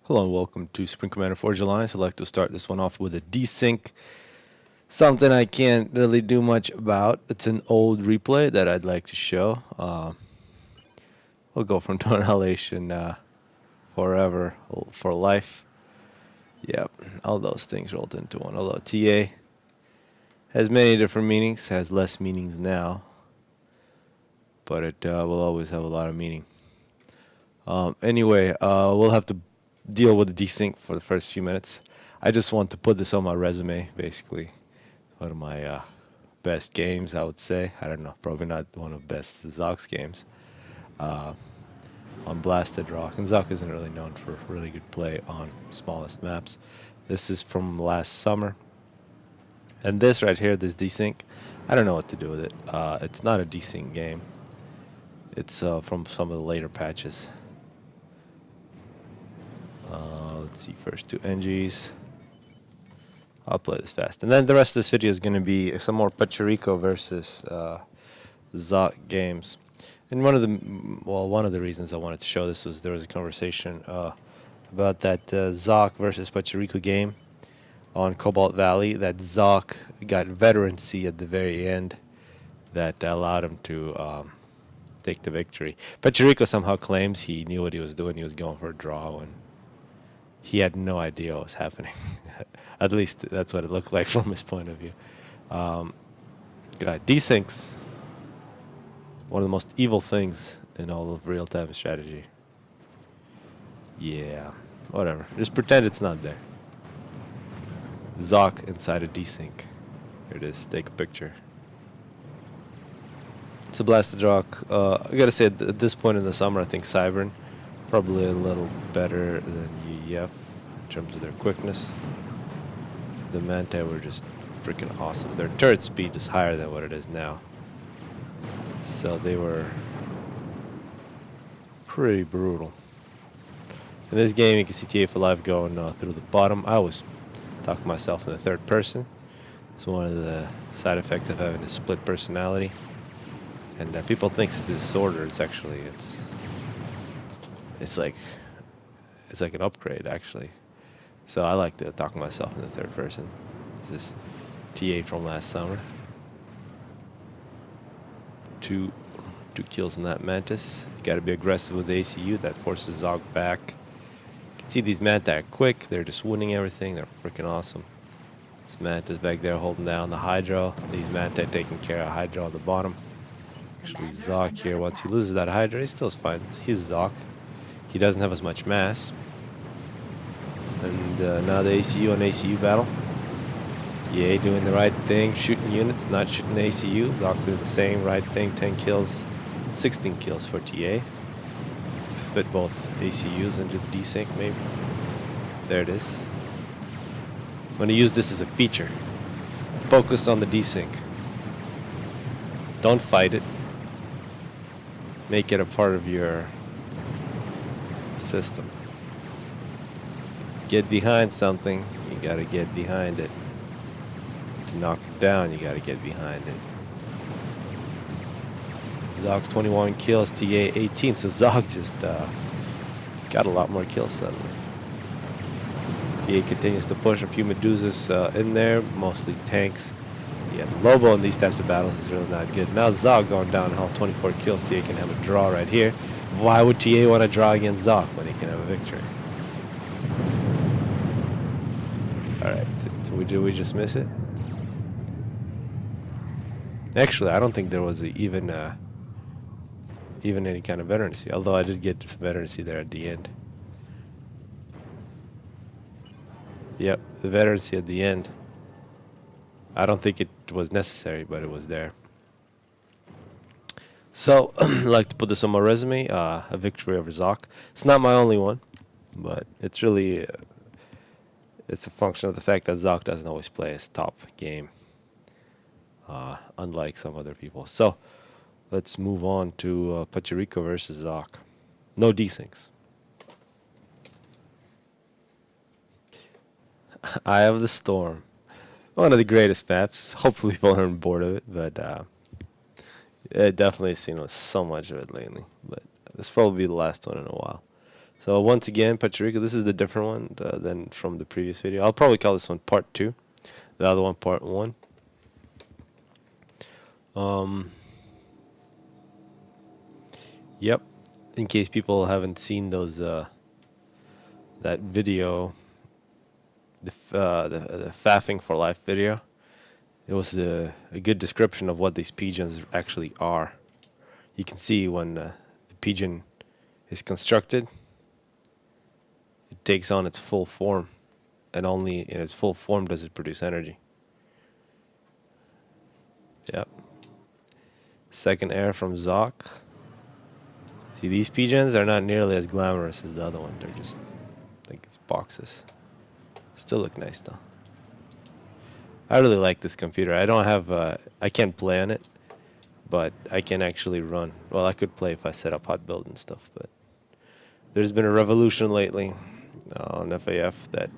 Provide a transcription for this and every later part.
Hello and welcome to Spring Commander Forge Alliance. I'd like to start this one off with a desync. Something I can't really do much about. It's an old replay that I'd like to show. We'll go from Annihilation forever, for life. Yep, all those things rolled into one. Although TA has many different meanings, has less meanings now, but it will always have a lot of meaning. Anyway, we'll have to deal with the desync for the first few minutes. I just want to put this on my resume, basically. One of my best games, I would say. I don't know, probably not one of the best Zox games. On Blasted Rock. And Zoc isn't really known for really good play on smallest maps. This is from last summer. And this right here, this desync, I don't know what to do with it. It's not a desync game. It's from some of the later patches. Let's see, first two NGs. I'll play this fast. And then the rest of this video is going to be some more Pachuriko versus Zoc games. And one of the reasons I wanted to show this was there was a conversation about that Zoc versus Pachuriko game on Cobalt Valley. That Zoc got veterancy at the very end that allowed him to take the victory. Pachuriko somehow claims he knew what he was doing. He was going for a draw and he had no idea what was happening. At least that's what it looked like from his point of view. Desyncs, one of the most evil things in all of real-time strategy. Yeah, whatever. Just pretend it's not there. Zoc inside a desync. Here it is. Take a picture. It's a Blasted Rock. I gotta say, at this point in the summer, I think Cybern probably a little better than UEF in terms of their quickness. The Manta were just freaking awesome. Their turret speed is higher than what it is now. So they were pretty brutal. In this game, you can see TA for Life going through the bottom. I always talk to myself in the third person. It's one of the side effects of having a split personality. And people think it's a disorder. It's actually it's like an upgrade actually. So I like to talk to myself in the third person. This is TA from last summer. Two kills on that Mantis. Got to be aggressive with the ACU. That forces Zoc back. You can see these Manta are quick. They're just winning everything. They're freaking awesome. This Mantis back there holding down the Hydro. These Manta taking care of Hydro on the bottom. Actually, Zoc here, once he loses that Hydra, he still is fine. He's Zoc. He doesn't have as much mass. And now the ACU on ACU battle. Yeah, doing the right thing, shooting units, not shooting the ACU. Zoc doing the same right thing, 10 kills, 16 kills for TA. Fit both ACUs into the desync, maybe. There it is. I'm going to use this as a feature. Focus on the desync. Don't fight it. Make it a part of your system. To get behind something, you gotta get behind it. To knock it down, you gotta get behind it. Zoc's 21 kills, TA 18, so Zoc just got a lot more kills suddenly. TA continues to push a few Medusas in there, mostly tanks. Yeah, Lobo in these types of battles is really not good. Now Zoc going downhill, 24 kills. TA can have a draw right here. Why would TA want to draw against Zoc when he can have a victory? Alright, so did we just miss it? Actually, I don't think there was even any kind of veterancy, although I did get some veterancy there at the end. Yep, the veterancy at the end. I don't think it was necessary, but it was there. So, I'd like to put this on my resume, a victory over Zoc. It's not my only one, but it's really, it's a function of the fact that Zoc doesn't always play his top game, unlike some other people. So, let's move on to Pachuriko versus Zoc. No desyncs. Eye of the Storm. One of the greatest maps. Hopefully people aren't bored of it, but it definitely seen so much of it lately. But this will probably be the last one in a while. So once again, Pachuriko, this is the different one than from the previous video. I'll probably call this one part 2. The other one part 1. Yep. In case people haven't seen those that video, the faffing for life video, it was a good description of what these pigeons actually are. You can see when the pigeon is constructed, it takes on its full form, and only in its full form does it produce energy. Yep. Second air from Zoc. See, these pigeons are not nearly as glamorous as the other one. They're just like these boxes. Still look nice though. I really like this computer. I don't have, I can't play on it, but I can actually run. Well, I could play if I set up hot build and stuff, but there's been a revolution lately on FAF that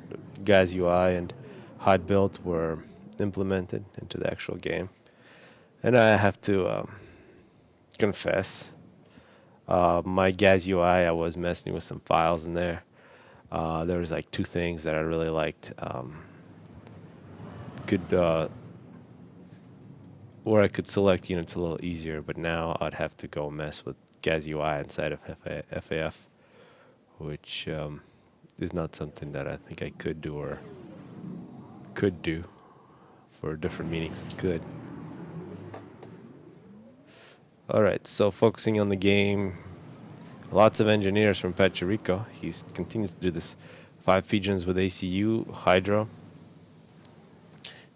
Gaz UI and hot build were implemented into the actual game. And I have to confess, my Gaz UI, I was messing with some files in there. There was like 2 things that I really liked. Where I could select units a little easier, but now I'd have to go mess with Gaz UI inside of FAF, which is not something that I think I could do or could do for different meanings of good. Alright, so focusing on the game, lots of engineers from Pachuriko. He continues to do this 5 pigeons with ACU, Hydro.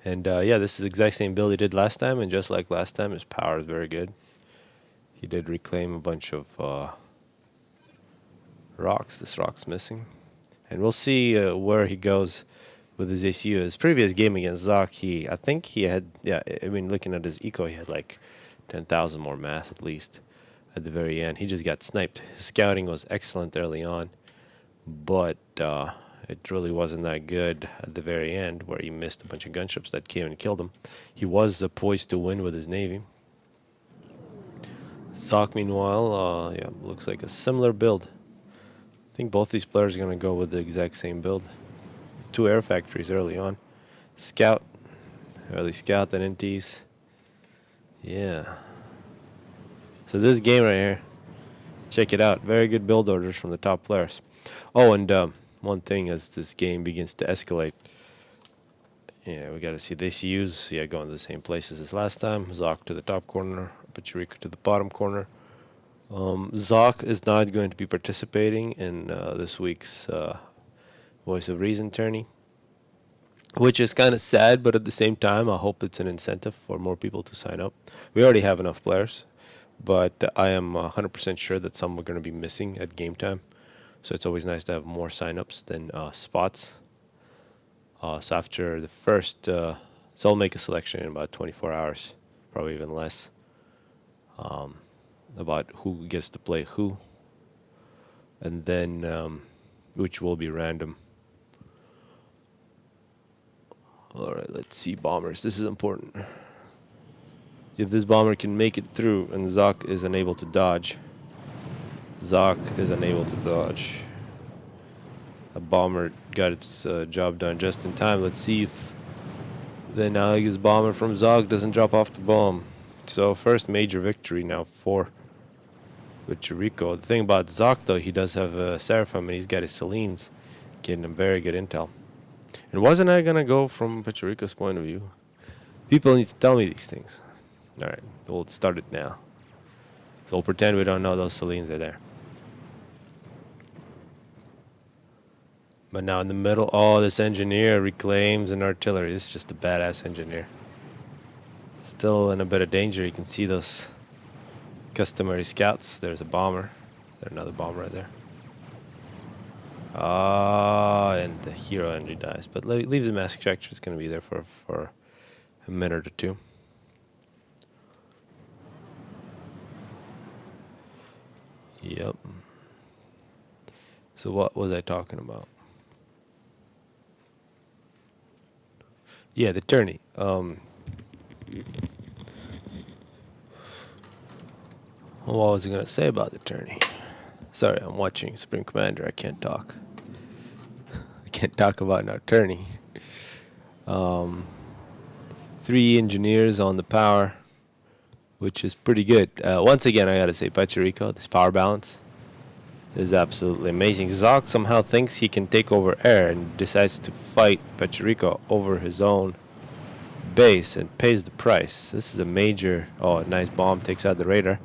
And yeah, this is the exact same build he did last time, and just like last time, his power is very good. He did reclaim a bunch of rocks. This rock's missing. And we'll see where he goes with his ACU. His previous game against Zoc, I think he had, yeah, I mean, looking at his eco, he had like 10,000 more mass at least at the very end. He just got sniped. His scouting was excellent early on, but it really wasn't that good at the very end, where he missed a bunch of gunships that came and killed him. He was poised to win with his navy. Zoc, meanwhile, yeah, looks like a similar build. I think both these players are going to go with the exact same build. 2 air factories early on. Scout, early scout, then NTs. Yeah. So this game right here, check it out. Very good build orders from the top players. Oh, and one thing as this game begins to escalate, yeah, we got to see the ACUs, yeah, going to the same places as last time. Zoc to the top corner, Pachuriko to the bottom corner. Zoc is not going to be participating in this week's Voice of Reason tourney, which is kind of sad, but at the same time, I hope it's an incentive for more people to sign up. We already have enough players, but I am 100% sure that some are going to be missing at game time. So it's always nice to have more signups than spots. So after the first, so I'll make a selection in about 24 hours, probably even less, about who gets to play who, and then which will be random. Alright, let's see bombers. This is important. If this bomber can make it through and Zoc is unable to dodge. Zoc is unable to dodge. A bomber got its job done just in time. Let's see if the analogous bomber from Zoc doesn't drop off the bomb. So first major victory now for Pachuriko. The thing about Zoc though, he does have a Seraphim and he's got his Selines, getting him very good intel. And wasn't I going to go from Pachuriko's point of view? People need to tell me these things. Alright, we'll start it now. So we'll pretend we don't know those Selines are there. But now in the middle, oh, this engineer reclaims an artillery. This is just a badass engineer. Still in a bit of danger. You can see those customary scouts. There's a bomber. There's another bomber right there. And the hero energy dies. But leaves a mass extractor. It's going to be there for a minute or two. Yep. So what was I talking about? Yeah, the tourney. What was I going to say about the tourney? Sorry, I'm watching Supreme Commander. I can't talk. I can't talk about an attorney. 3 engineers on the power, which is pretty good. Once again, I gotta say, Pachuriko, this power balance is absolutely amazing. Zoc somehow thinks he can take over air and decides to fight Pachuriko over his own base and pays the price. This is a major... Oh, a nice bomb takes out the radar.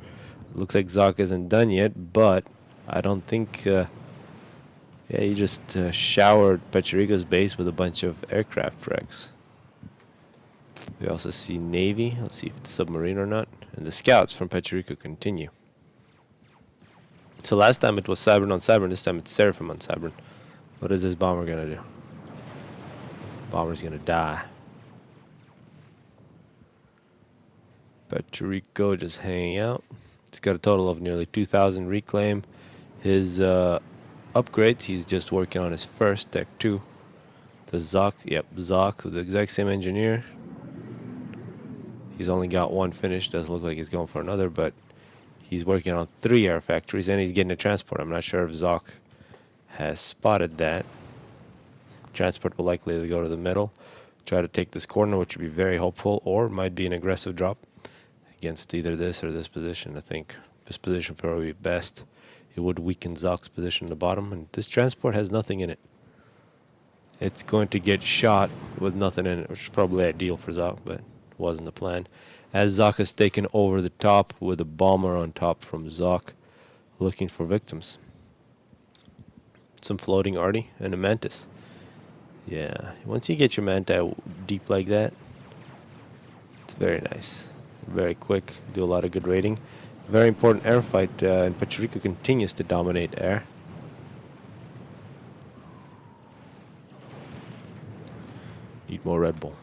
Looks like Zoc isn't done yet, but I don't think... yeah, he just showered Pachuriko's base with a bunch of aircraft wrecks. We also see Navy. Let's see if it's a submarine or not. And the scouts from Pachuriko continue. So last time it was Cybern on Cybern. This time it's Seraphim on Cybern. What is this bomber gonna do? Bomber's gonna die. Pachuriko just hanging out. He's got a total of nearly 2,000 reclaim. His upgrades, he's just working on his first Tech 2. The Zoc, yep, Zoc with the exact same engineer. He's only got 1 finished. Doesn't look like he's going for another, but he's working on 3 air factories, and he's getting a transport. I'm not sure if Zoc has spotted that. Transport will likely go to the middle, try to take this corner, which would be very hopeful, or might be an aggressive drop against either this or this position. I think this position would probably be best. It would weaken Zoc's position at the bottom, and this transport has nothing in it. It's going to get shot with nothing in it, which is probably ideal for Zoc, but wasn't the plan. As Zoc has taken over the top with a bomber on top from Zoc, looking for victims. Some floating arty and a mantis. Yeah, once you get your manta deep like that, it's very nice. Very quick, do a lot of good raiding. Very important air fight, and Pachuriko continues to dominate air. Need more Red Bull.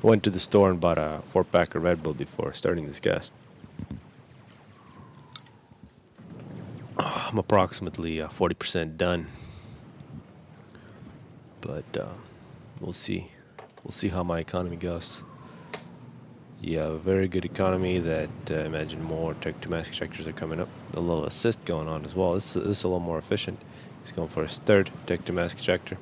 Went to the store and bought a 4-pack of Red Bull before starting this cast. I'm approximately 40% done, but we'll see. We'll see how my economy goes. Yeah, a very good economy that imagine more Tech 2 mass extractors are coming up. A little assist going on as well. This is a little more efficient. He's going for his 3rd Tech 2 mass extractor.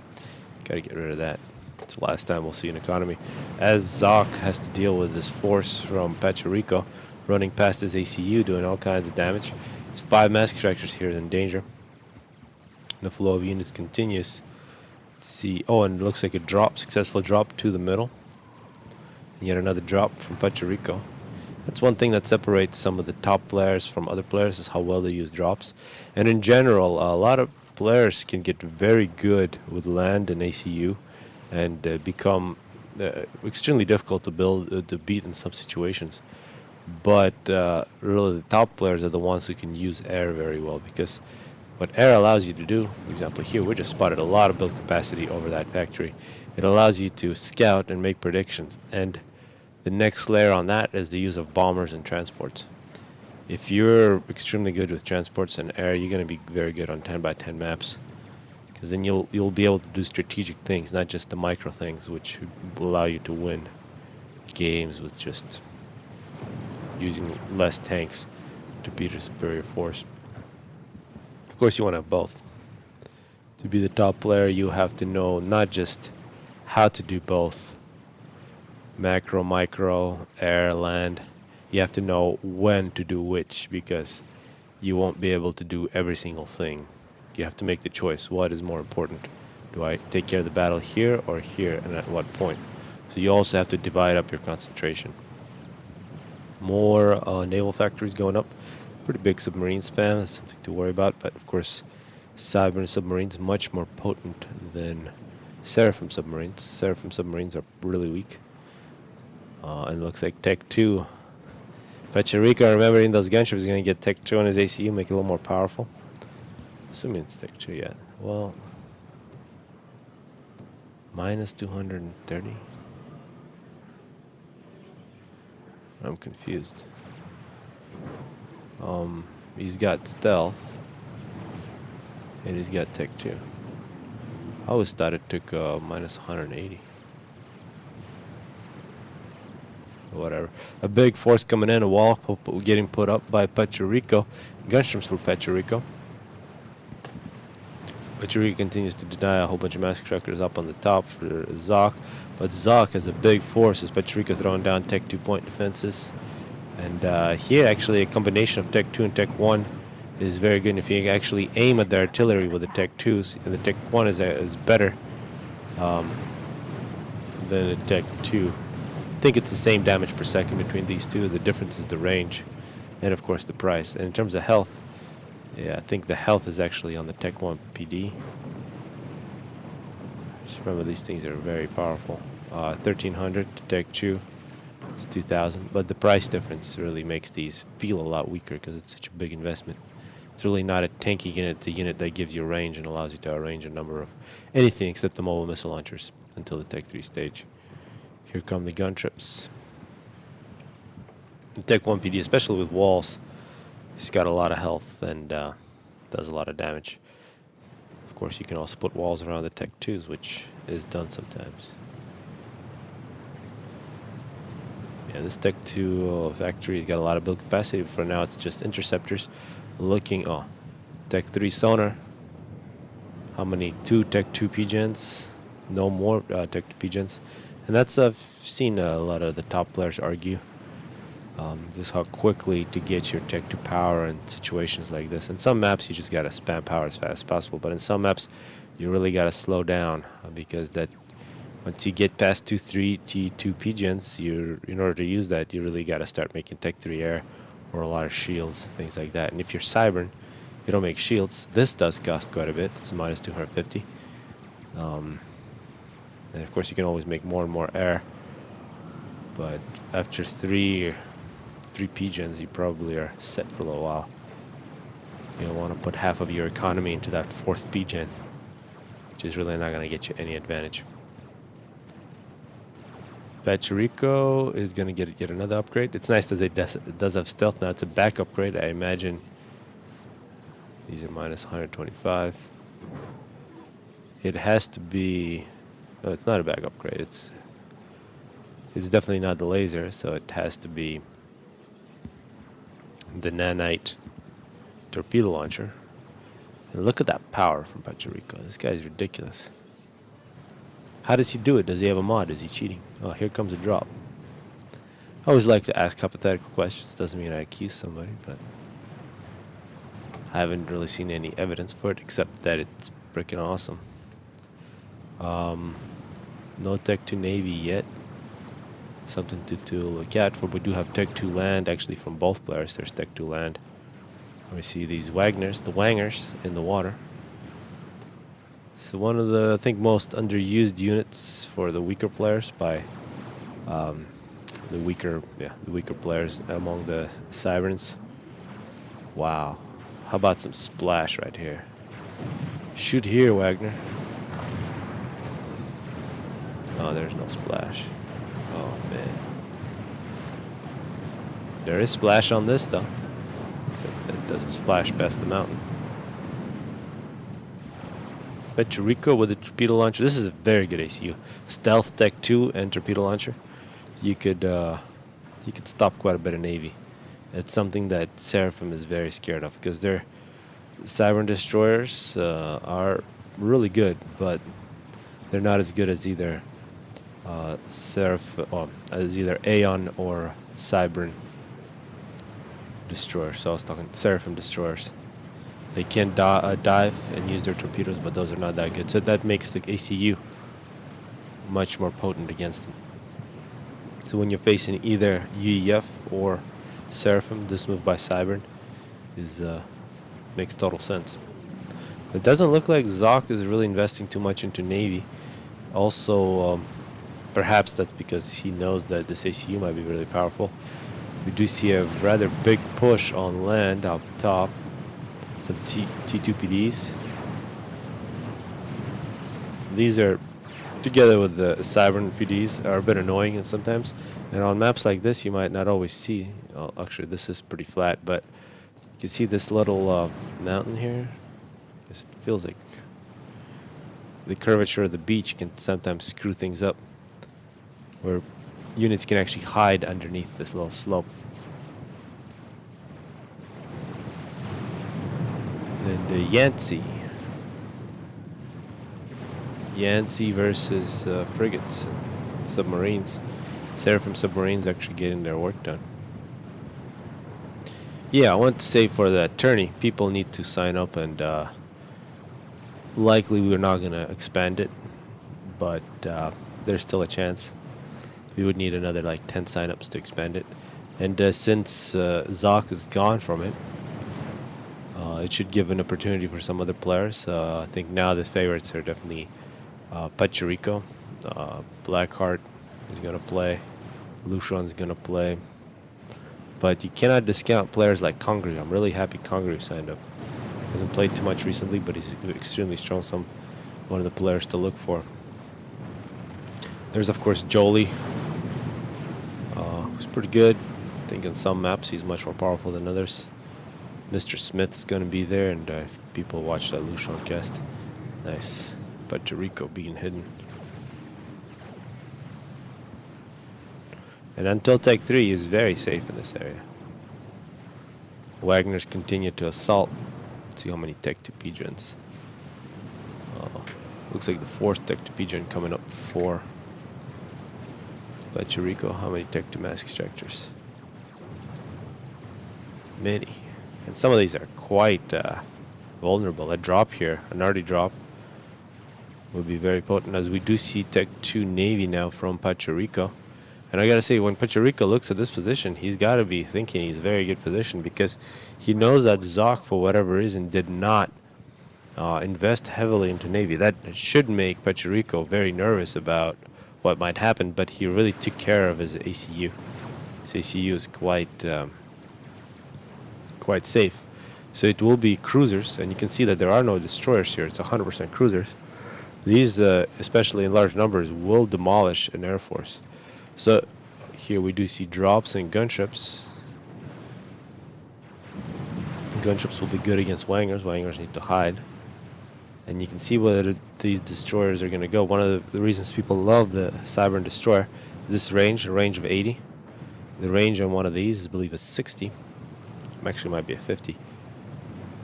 Got to get rid of that. It's the last time we'll see an economy. As Zoc has to deal with this force from Pachuriko running past his ACU, doing all kinds of damage. His 5 mass extractors here is in danger. The flow of units continues. Let's see. Oh, and it looks like a drop, successful drop to the middle. And yet another drop from Pachuriko. That's one thing that separates some of the top players from other players, is how well they use drops. And in general, a lot of players can get very good with land and ACU and become extremely difficult to build, to beat in some situations. But really the top players are the ones who can use air very well, because what air allows you to do, for example here, we just spotted a lot of build capacity over that factory. It allows you to scout and make predictions, and the next layer on that is the use of bombers and transports. If you're extremely good with transports and air, you're going to be very good on 10 by 10 maps, because then you'll be able to do strategic things, not just the micro things, which will allow you to win games with just using less tanks to beat a superior force. Of course, you want to have both. To be the top player, you have to know not just how to do both, macro, micro, air, land. You have to know when to do which, because you won't be able to do every single thing. You have to make the choice. What is more important? Do I take care of the battle here or here, and at what point? So you also have to divide up your concentration. More naval factories going up. Pretty big submarine spam. That's something to worry about. But of course, Cybern submarines much more potent than Seraphim submarines. Seraphim submarines are really weak. And it looks like Tech 2. Pachuriko, remembering those gunships, is going to get Tech 2 on his ACU, make it a little more powerful. Assuming it's Tech 2, yeah. Well, minus 230. I'm confused. He's got stealth, and he's got Tech 2. I always thought it took minus 180. whatever. A big force coming in, a wall getting put up by Pachuriko. Gunstroms for Pachuriko. Pachuriko continues to deny a whole bunch of massacre truckers up on the top for Zoc. But Zoc has a big force as Pachuriko throwing down Tech 2 point defenses. And here actually a combination of Tech 2 and Tech 1 is very good. If you actually aim at the artillery with the Tech 2s, and the Tech 1 is better than the Tech 2. I think it's the same damage per second between these two. The difference is the range and of course the price. And in terms of health, yeah, I think the health is actually on the Tech 1 PD. Just remember these things are very powerful. 1300 to Tech 2 is 2000, but the price difference really makes these feel a lot weaker because it's such a big investment. It's really not a tanky unit. It's a unit that gives you range and allows you to arrange a number of anything except the mobile missile launchers until the Tech 3 stage. Here come the gun trips. The Tech 1 PD, especially with walls, he's got a lot of health and does a lot of damage. Of course, you can also put walls around the Tech 2s, which is done sometimes. Yeah, this Tech 2 factory's got a lot of build capacity. For now, it's just interceptors. Looking, Tech 3 sonar. How many? 2 Tech 2 PGens? No more Tech 2 PGens. And that's, I've seen a lot of the top players argue. Just how quickly to get your Tech 2 power in situations like this. In some maps, you just gotta spam power as fast as possible. But in some maps, you really gotta slow down because that once you get past 2-3 T2 PGens, in order to use that, you really gotta start making Tech 3 air or a lot of shields, things like that. And if you're Cybern, you don't make shields. This does cost quite a bit. It's minus 250. And of course, you can always make more and more air. But after three PGens, you probably are set for a little while. You don't want to put half of your economy into that 4th PGen, which is really not going to get you any advantage. Pachuriko is going to get yet another upgrade. It's nice that it does have stealth now. It's a back upgrade. I imagine these are minus 125. It has to be... No, it's not a back upgrade. It's definitely not the laser, so it has to be the nanite torpedo launcher. And look at that power from Pachuriko. This guy is ridiculous. How does he do it? Does he have a mod? Is he cheating? Oh, here comes a drop. I always like to ask hypothetical questions. Doesn't mean I accuse somebody, but I haven't really seen any evidence for it except that it's freaking awesome. No Tech 2 Navy yet. Something to look out for. We do have Tech 2 land actually from both players. There's Tech 2 land. We see these Wagners, the Wangers in the water. So one of the, I think, most underused units for the weaker players by the weaker players among the Cyberns. Wow. How about some splash right here? Shoot here, Wagner. Oh, there's no splash. Oh, man. There is splash on this, though. Except that it doesn't splash past the mountain. Pachuriko with a torpedo launcher. This is a very good ACU. Stealth Tech 2 and torpedo launcher. You could stop quite a bit of Navy. It's something that Seraphim is very scared of because their Cybern destroyers are really good, but they're not as good as either as either Aeon or Cybern destroyers. So I was talking Seraphim destroyers. They can dive and use their torpedoes, but those are not that good. So that makes the ACU much more potent against them. So when you're facing either UEF or Seraphim, this move by Cybern makes total sense. It doesn't look like Zoc is really investing too much into Navy. Also, perhaps that's because he knows that this ACU might be really powerful. We do see a rather big push on land up top. Some T2 PDs. These are, together with the Cybern PDs, are a bit annoying sometimes. And on maps like this, you might not always see. Oh, actually, this is pretty flat, but you can see this little mountain here. It feels like the curvature of the beach can sometimes screw things up. Where units can actually hide underneath this little slope. Then the Yancey versus frigates and submarines. Seraphim submarines actually getting their work done. Yeah, I want to say for the tourney, people need to sign up, and likely we're not going to expand it, but there's still a chance. We would need another like 10 signups to expand it. And since Zoc is gone from it, it should give an opportunity for some other players. I think now the favorites are definitely Pachuriko, Blackheart is going to play, Lucian's going to play. But you cannot discount players like Congreve. I'm really happy Congreve signed up. Hasn't played too much recently, but he's extremely strong. One of the players to look for. There's of course Jolie, who's pretty good. I think in some maps he's much more powerful than others. Mr. Smith's going to be there, and if people watch that Lucian cast, nice. Pachuriko being hidden. And until Tech 3 is very safe in this area. Wagner's continue to assault. Let's see how many Tech 2 Pigeons. Looks like the 4th Tech 2 Pigeon coming up for Pachuriko. How many Tech 2 Mass Extractors? Many. And some of these are quite vulnerable. A drop here, an arty drop, would be very potent, as we do see Tech 2 Navy now from Pachuriko. And I gotta say, when Pachuriko looks at this position, he's gotta be thinking he's a very good position, because he knows that Zoc, for whatever reason, did not invest heavily into Navy. That should make Pachuriko very nervous about what might happen, but he really took care of his ACU. His ACU is quite safe. So it will be cruisers, and you can see that there are no destroyers here. It's 100% cruisers. These, especially in large numbers, will demolish an air force. So here we do see drops and gunships. Gunships will be good against Wangers. Wangers need to hide. And you can see where these destroyers are going to go. One of the reasons people love the Cybern Destroyer is this range, a range of 80. The range on one of these, I believe, is 60. Actually, might be a 50.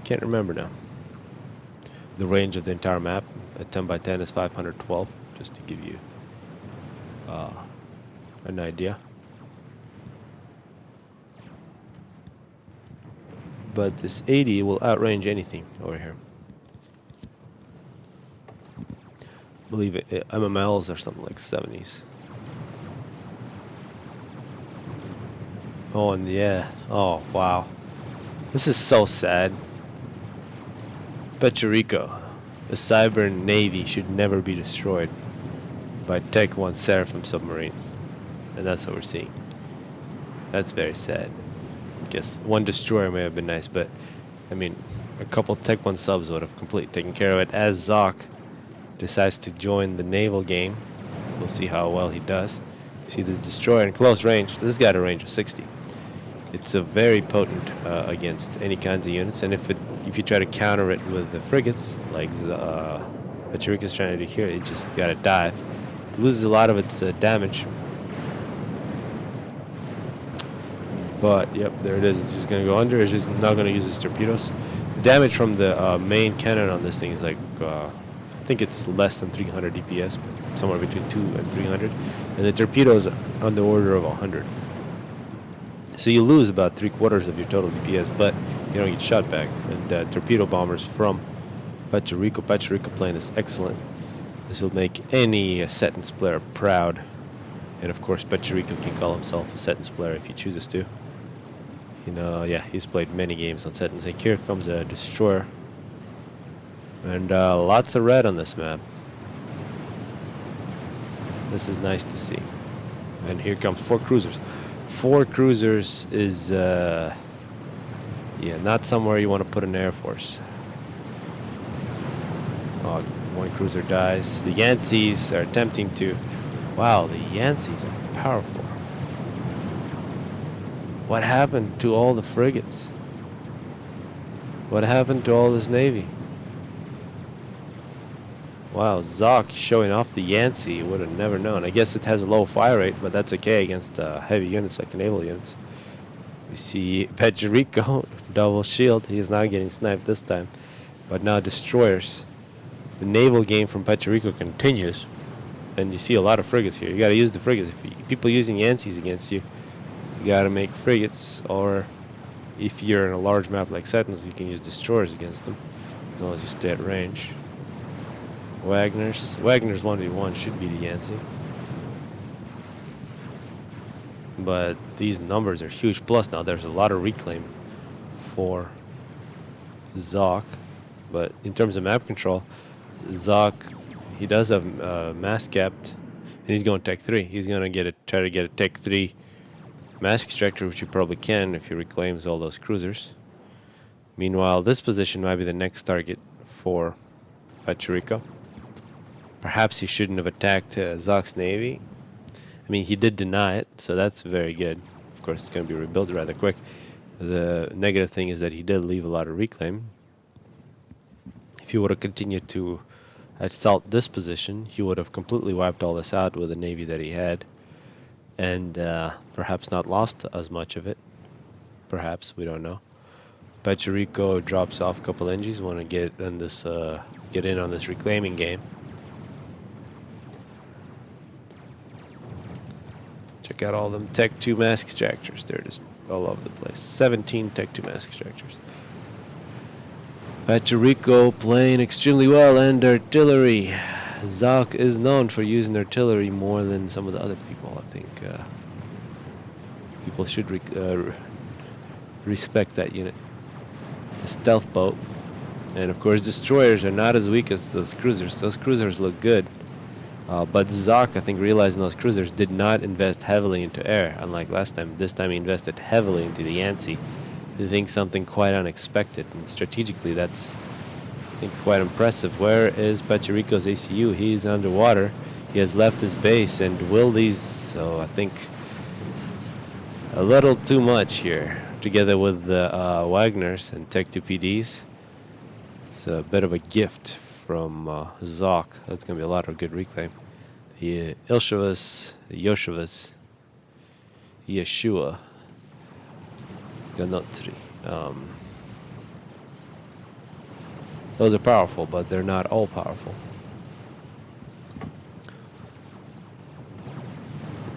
Can't remember now. The range of the entire map at 10 by 10 is 512, just to give you an idea. But this 80 will outrange anything over here. I believe MMLs are something like 70s. Oh, and yeah. Oh, wow. This is so sad. Pachuriko, the Cyber Navy, should never be destroyed by Tech 1 Seraphim submarines. And that's what we're seeing. That's very sad. I guess one destroyer may have been nice, but I mean, a couple Tech 1 subs would have completely taken care of it. As Zoc decides to join the naval game, we'll see how well he does. See this destroyer in close range. This has got a range of 60. It's a very potent against any kinds of units, and if you try to counter it with the frigates, like Pachuriko's trying to do here, it just gotta dive. It loses a lot of its damage. But yep, there it is. It's just gonna go under. It's just not gonna use its torpedoes. The damage from the main cannon on this thing is like I think it's less than 300 DPS, but somewhere between 2 and 300, and the torpedoes on the order of 100. So you lose about 3/4 of your total DPS, but you don't get shot back. And torpedo bombers from Pachuriko. Pachuriko playing this excellent. This will make any sentence player proud. And of course, Pachuriko can call himself a sentence player if he chooses to. You know, yeah, he's played many games on sentence. And here comes a destroyer. And lots of red on this map. This is nice to see. And here comes 4 cruisers. 4 cruisers is, yeah, not somewhere you want to put an air force. Oh, 1 cruiser dies. The Yanceys are attempting to... Wow, the Yanceys are powerful. What happened to all the frigates? What happened to all this navy? Wow, Zoc showing off the Yancey. Would have never known. I guess it has a low fire rate, but that's okay against heavy units like naval units. We see Pachuriko, double shield. He is not getting sniped this time. But now destroyers. The naval game from Pachuriko continues. And you see a lot of frigates here. You got to use the frigates. If people using Yanceys against you, you got to make frigates. Or if you're in a large map like Sentinels, you can use destroyers against them, as long as you stay at range. Wagner's 1v1 should be the Yancey. But these numbers are huge. Plus now there's a lot of reclaim for Zoc. But in terms of map control, Zoc, he does have mass capped, and he's going Tech 3. He's going to try to get a Tech 3 mass extractor, which you probably can if he reclaims all those cruisers. Meanwhile, this position might be the next target for Pachuriko. Perhaps he shouldn't have attacked Zoc's navy. I mean, he did deny it, so that's very good. Of course, it's going to be rebuilt rather quick. The negative thing is that he did leave a lot of reclaim. If he would have continued to assault this position, he would have completely wiped all this out with the navy that he had, and perhaps not lost as much of it. Perhaps, we don't know. Pachuriko drops off a couple NGs. Want to get in on this reclaiming game. Check out all them Tech 2 mass extractors. They're just all over the place. 17 Tech 2 mass extractors. Pachuriko playing extremely well, and artillery. Zoc is known for using artillery more than some of the other people. I think people should respect that unit. A stealth boat. And of course, destroyers are not as weak as those cruisers. Those cruisers look good. But Zoc, I think, realizing those cruisers did not invest heavily into air, unlike last time. This time he invested heavily into the Yancey. I think something quite unexpected, and strategically that's, I think, quite impressive. Where is Pachuriko's ACU? He's underwater. He has left his base, and will these... So I think a little too much here, together with the Wagners and Tech 2 PDs. It's a bit of a gift from Zoc. That's going to be a lot of good reclaim. The Ilshavas, the Yoshevas, Yeshua, Ganotri. Those are powerful, but they're not all powerful.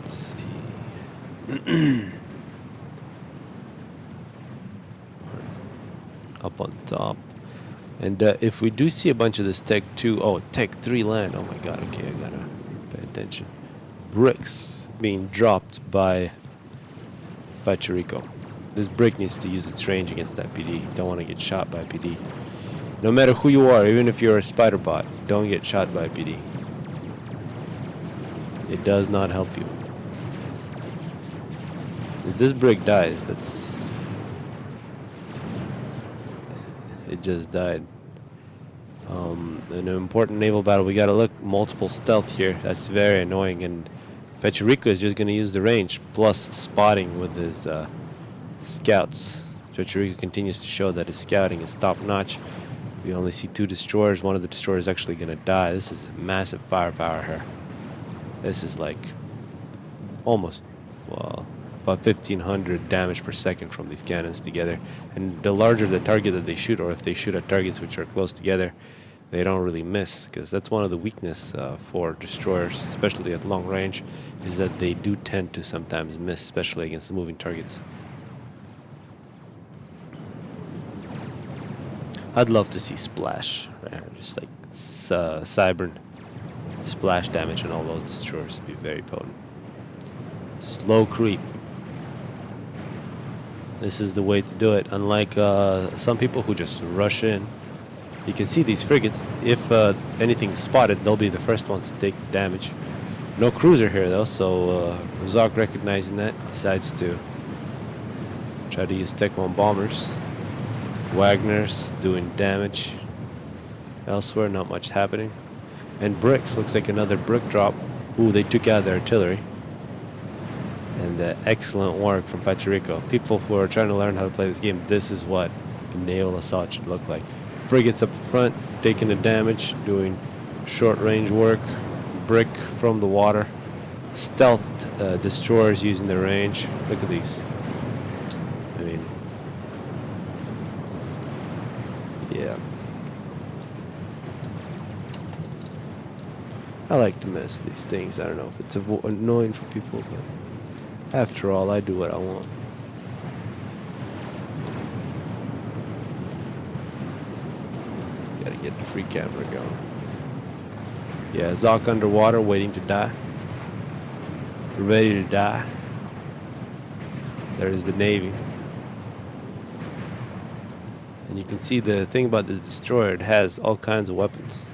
Let's see. Up on top. And if we do see a bunch of this Tech 2, Tech 3 land, oh my god, okay, I gotta pay attention. Bricks being dropped by Pachuriko. This brick needs to use its range against that PD. Don't want to get shot by PD. No matter who you are, even if you're a spider bot, don't get shot by PD. It does not help you. If this brick dies, it just died. An important naval battle. We gotta look multiple stealth here. That's very annoying. And Pachuriko is just gonna use the range plus spotting with his scouts. Pachuriko continues to show that his scouting is top notch. We only see 2 destroyers. One of the destroyers is actually gonna die. This is massive firepower here. This is like almost, well, about 1,500 damage per second from these cannons together. And the larger the target that they shoot, or if they shoot at targets which are close together, they don't really miss, because that's one of the weakness for destroyers, especially at long range, is that they do tend to sometimes miss, especially against moving targets. I'd love to see splash, right? Just like Cybern splash damage on all those destroyers would be very potent. Slow creep. This is the way to do it. Unlike some people who just rush in. You can see these frigates. If anything's spotted, they'll be the first ones to take the damage. No cruiser here though, so Zoc, recognizing that, decides to try to use Tech 1 bombers. Wagner's doing damage. Elsewhere, not much happening. And bricks, looks like another brick drop. Ooh, they took out their artillery. And excellent work from Pachuriko. People who are trying to learn how to play this game, this is what a naval assault should look like. Frigates up front, taking the damage, doing short range work, brick from the water, stealthed destroyers using their range. Look at these. I mean, yeah. I like to mess with these things. I don't know if it's annoying for people, but after all, I do what I want. Gotta get the free camera going. Yeah, Zoc underwater, waiting to die. Ready to die. There's the Navy. And you can see the thing about this destroyer, it has all kinds of weapons.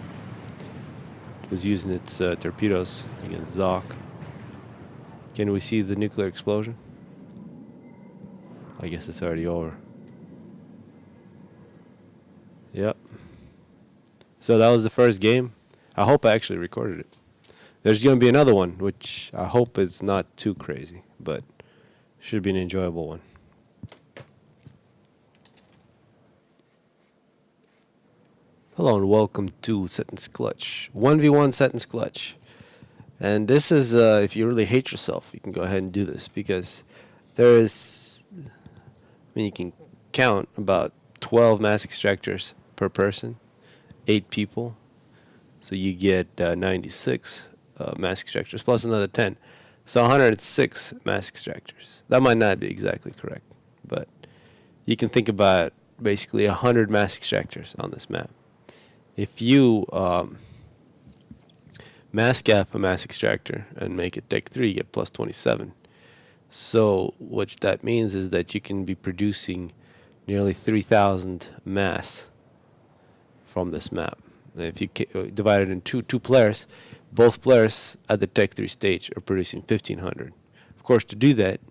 It was using its torpedoes against Zoc. Can we see the nuclear explosion? I guess it's already over. Yep. So that was the first game. I hope I actually recorded it. There's going to be another one, which I hope is not too crazy, but should be an enjoyable one. Hello and welcome to Sentence Clutch. 1v1 Sentence Clutch. And this is, if you really hate yourself, you can go ahead and do this, because there is, you can count about 12 mass extractors per person, 8 people. So you get 96 mass extractors plus another 10. So 106 mass extractors. That might not be exactly correct, but you can think about basically 100 mass extractors on this map. If you mass cap a mass extractor and make it Tech 3, you get plus 27. So what that means is that you can be producing nearly 3,000 mass from this map. If you divide it in two players, both players at the Tech 3 stage are producing 1,500. Of course, to do that,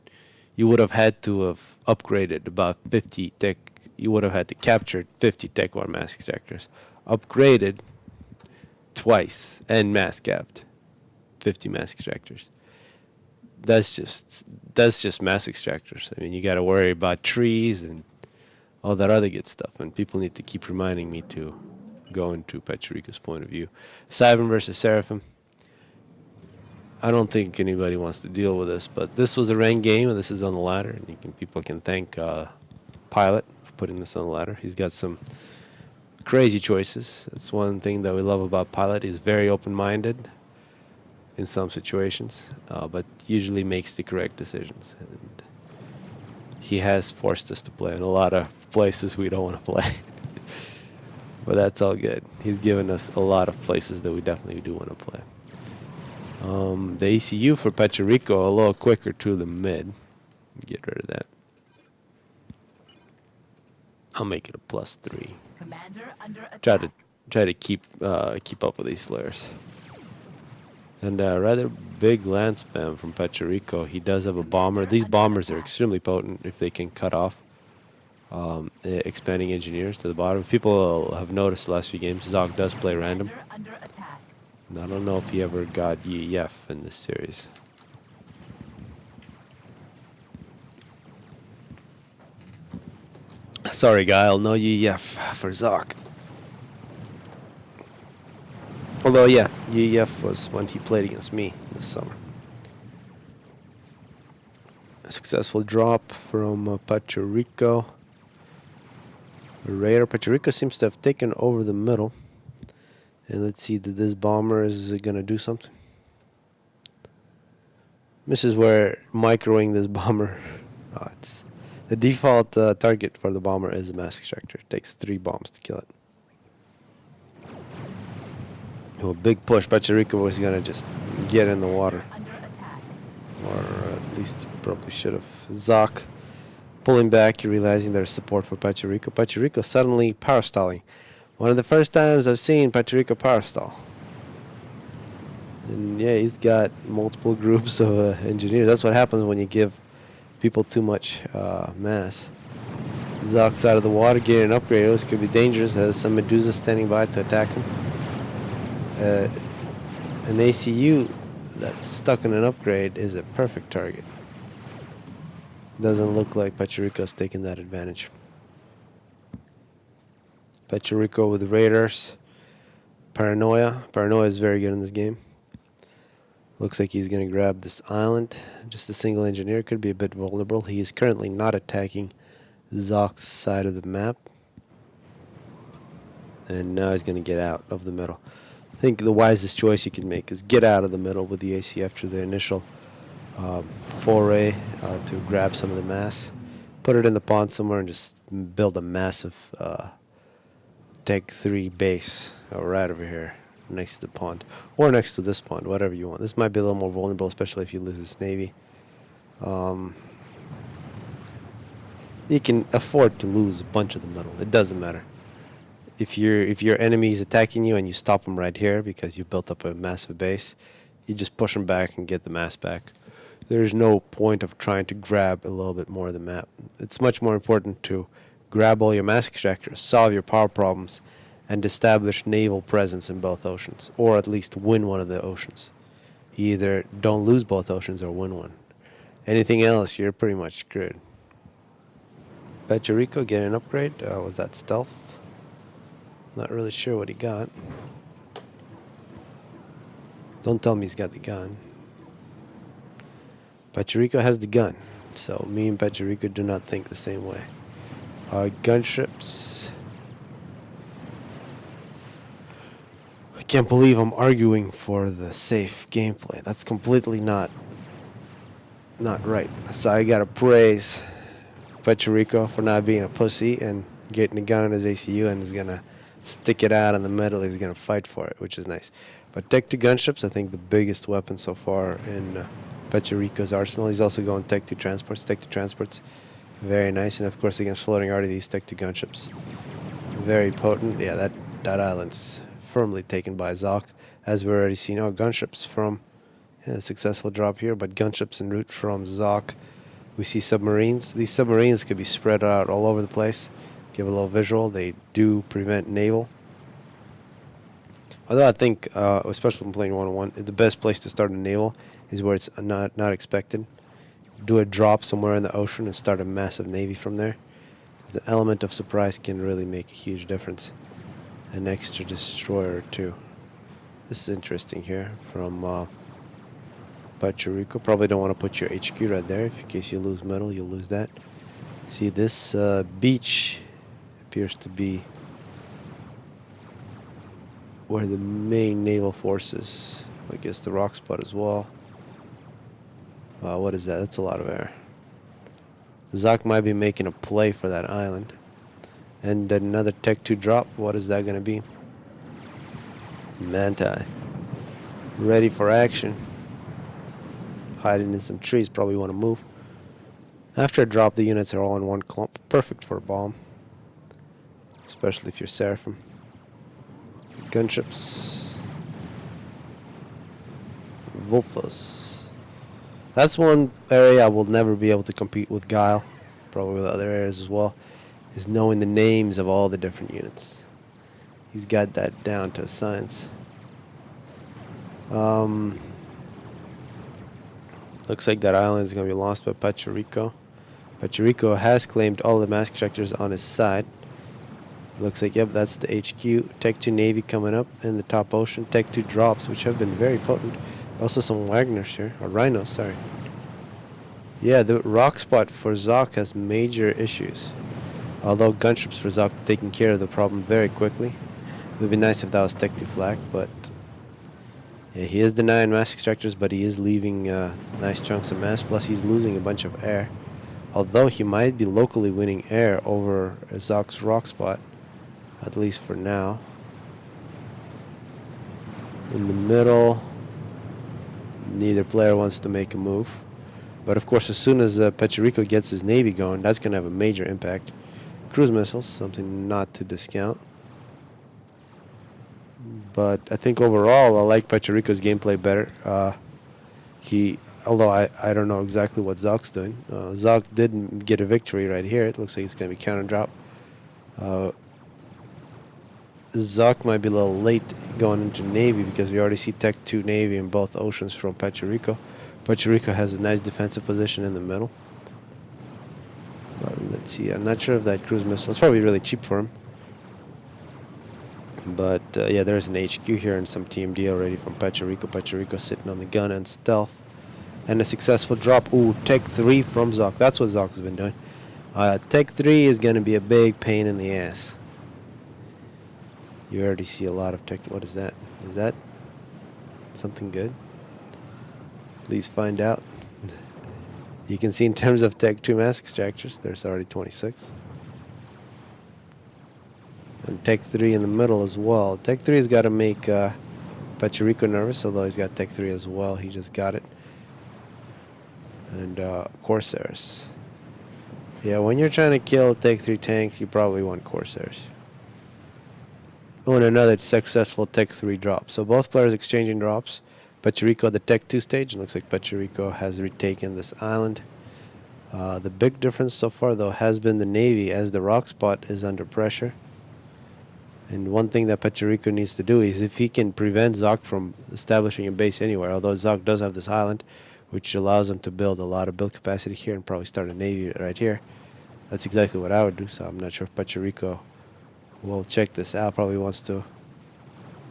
you would have had to have upgraded about 50 Tech. You would have had to capture 50 Tech 1 mass extractors, upgraded twice, and mass capped 50 mass extractors. That's just mass extractors. I mean, you got to worry about trees and all that other good stuff, and people need to keep reminding me to go into Pachuriko's point of view. Cybin versus Seraphim. I don't think anybody wants to deal with this, but this was a ranked game, and this is on the ladder, and people can thank Pilot for putting this on the ladder. He's got some crazy choices. That's one thing that we love about Pilot. He's very open-minded in some situations, but usually makes the correct decisions. And he has forced us to play in a lot of places we don't want to play. But that's all good. He's given us a lot of places that we definitely do want to play. The ECU for Pachuriko a little quicker to the mid. Get rid of that. I'll make it a +3. Commander under attack. Try to keep up with these flares. And rather big land spam from Pachuriko. He does have a bomber. These bombers are extremely potent if they can cut off expanding engineers to the bottom. People have noticed the last few games, Zoc does play random. Under attack. I don't know if he ever got YEF in this series. Sorry, Guile, no YEF for Zoc. Although, yeah, YEF was when he played against me this summer. A successful drop from Pachuriko. Raider. Pachuriko seems to have taken over the middle. And let's see, that this bomber is going to do something. This is where microing this bomber. It's the default target for the bomber is a mass extractor. It takes 3 bombs to kill it. A big push. Pachuriko was going to just get in the water. Or at least he probably should have. Zoc pulling back, realizing there's support for Pachuriko. Pachuriko suddenly power stalling. One of the first times I've seen Pachuriko power stall. And yeah, he's got multiple groups of engineers. That's what happens when you give people too much mass. Zoc's out of the water, getting an upgrade. This could be dangerous. There's some Medusa standing by to attack him. An ACU that's stuck in an upgrade is a perfect target. Doesn't look like Pachuriko's taking that advantage. Pachuriko with Raiders. Paranoia. Paranoia is very good in this game. Looks like he's going to grab this island. Just a single engineer could be a bit vulnerable. He is currently not attacking Zock's side of the map. And now he's going to get out of the middle. I think the wisest choice you can make is get out of the middle with the AC after the initial foray to grab some of the mass. Put it in the pond somewhere and just build a massive Tech 3 base right over here next to the pond. Or next to this pond, whatever you want. This might be a little more vulnerable, especially if you lose this navy. You can afford to lose a bunch of the middle. It doesn't matter. If your enemy is attacking you and you stop them right here because you built up a massive base, you just push them back and get the mass back. There's no point of trying to grab a little bit more of the map. It's much more important to grab all your mass extractors, solve your power problems, and establish naval presence in both oceans, or at least win one of the oceans. You either don't lose both oceans or win one. Anything else, you're pretty much screwed. Pachuriko get an upgrade. Was that stealth? Not really sure what he got. Don't tell me he's got the gun. Pachuriko has the gun, so me and Pachuriko do not think the same way. Gunships. I can't believe I'm arguing for the safe gameplay. That's completely not right. So I gotta praise Pachuriko for not being a pussy and getting a gun in his ACU and is gonna stick it out in the middle. He's gonna fight for it, which is nice. But Tech 2 gunships, I think the biggest weapon so far in Pachuriko's arsenal. He's also going Tech 2 transports. Tech 2 transports, very nice. And of course against floating arty, these Tech 2 gunships, very potent. Yeah, that island's firmly taken by Zock, as we already seen. Oh, gunships from successful drop here, but gunships en route from Zock. We see submarines. These submarines could be spread out all over the place. Give a little visual. They do prevent naval. Although I think, especially when playing 1-on-1, the best place to start a naval is where it's not expected. Do a drop somewhere in the ocean and start a massive navy from there. The element of surprise can really make a huge difference. An extra destroyer or two. This is interesting here from Pachuriko. Probably don't want to put your HQ right there. If in case you lose metal, you'll lose that. See, this beach appears to be where the main naval forces. I guess the rock spot as well. What is that? That's a lot of air. Zock might be making a play for that island. And another Tech 2 drop. What is that going to be? Manti. Ready for action. Hiding in some trees. Probably want to move. After a drop, the units are all in one clump. Perfect for a bomb. Especially if you're Seraphim. Gunships. Vulthos. That's one area I will never be able to compete with Guile. Probably with other areas as well. Is knowing the names of all the different units. He's got that down to a science. Looks like that island is going to be lost by Pachuriko. Pachuriko has claimed all the mass extractors on his side. Looks like, yep, that's the HQ. Tech 2 Navy coming up in the top ocean. Tech 2 drops, which have been very potent. Also some Wagners here, or Rhinos, sorry. Yeah, the rock spot for Zock has major issues. Although gunships for Zock taking care of the problem very quickly. It would be nice if that was Tech 2 flak, but yeah, he is denying mass extractors, but he is leaving nice chunks of mass. Plus, he's losing a bunch of air. Although he might be locally winning air over Zock's rock spot, at least for now. In the middle, neither player wants to make a move. But of course, as soon as Pachuriko gets his navy going, that's going to have a major impact. Cruise missiles, something not to discount. But I think overall, I like Pachuriko's gameplay better. Although I don't know exactly what Zock's doing. Zock did get a victory right here. It looks like it's going to be counter drop. Zock might be a little late going into Navy because we already see Tech 2 Navy in both oceans from Pachuriko. Pachuriko has a nice defensive position in the middle. But let's see, I'm not sure if that cruise missile is probably really cheap for him. But yeah, there's an HQ here and some TMD already from Pachuriko. Pachuriko sitting on the gun and stealth. And a successful drop. Ooh, Tech 3 from Zoc. That's what Zoc's been doing. Tech 3 is going to be a big pain in the ass. You already see a lot of tech. What is that? Is that something good? Please find out. You can see in terms of Tech 2 mass extractors, there's already 26. And Tech 3 in the middle as well. Tech 3 has got to make Pachuriko nervous, although he's got Tech 3 as well. He just got it. And Corsairs. Yeah, when you're trying to kill Tech 3 tanks, you probably want Corsairs. Oh, and another successful Tech 3 drop. So both players exchanging drops. Pachuriko the Tech 2 stage. It looks like Pachuriko has retaken this island. The big difference so far, though, has been the Navy, as the rock spot is under pressure. And one thing that Pachuriko needs to do is if he can prevent Zoc from establishing a base anywhere, although Zoc does have this island, which allows him to build a lot of build capacity here and probably start a Navy right here. That's exactly what I would do, so I'm not sure if Pachuriko will check this out. Probably wants to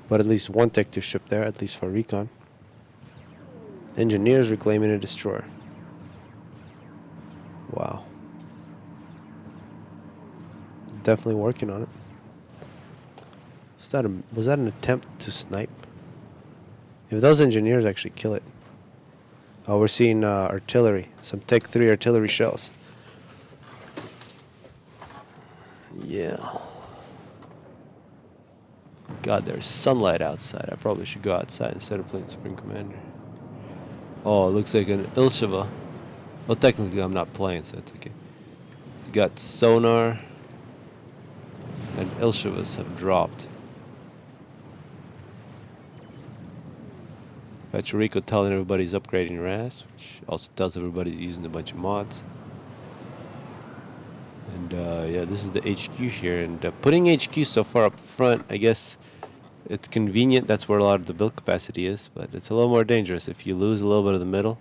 put at least one Tech 2 ship there, at least for recon. Engineers reclaiming a destroyer. Wow. Definitely working on it. Was that an attempt to snipe? If those engineers actually kill it. Oh, we're seeing artillery. Some Tech 3 artillery shells. Yeah. God, there's sunlight outside. I probably should go outside instead of playing Spring Commander. Oh, it looks like an Ilsheva. Well, technically I'm not playing, so it's okay. You got sonar, and Ilshevas have dropped. Pachuriko telling everybody he's upgrading RAS, which also tells everybody he's using a bunch of mods. And yeah, this is the HQ here, and putting HQ so far up front, I guess it's convenient. That's where a lot of the build capacity is, but it's a little more dangerous. If you lose a little bit of the middle,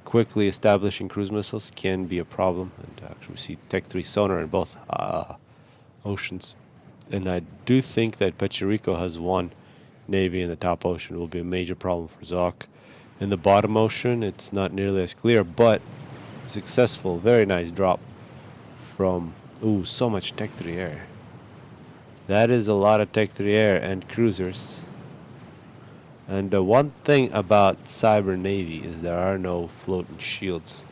quickly establishing cruise missiles can be a problem. And actually we see Tech 3 sonar in both oceans. And I do think that Pachuriko has one Navy in the top ocean. It will be a major problem for Zoc. In the bottom ocean, it's not nearly as clear, but successful, very nice drop from, ooh, so much Tech 3 air. That is a lot of Tech 3 air and cruisers. And one thing about Cyber Navy is there are no floating shields.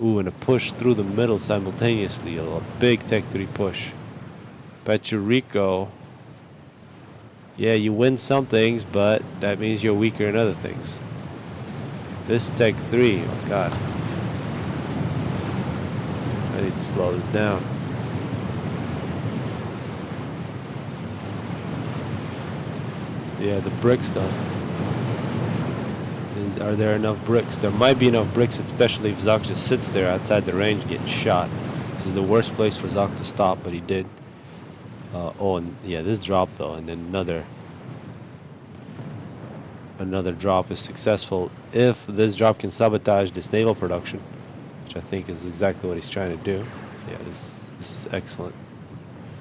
Ooh, and a push through the middle simultaneously, a big Tech 3 push. Pachuriko, yeah, you win some things, but that means you're weaker in other things. This Tech 3, oh god. I need to slow this down. Yeah, the bricks though. Are there enough bricks? There might be enough bricks, especially if Zoc just sits there outside the range getting shot. This is the worst place for Zoc to stop, but he did. Oh, and yeah, this drop though, and then another drop is successful. If this drop can sabotage this naval production, which I think is exactly what he's trying to do. Yeah, this is excellent.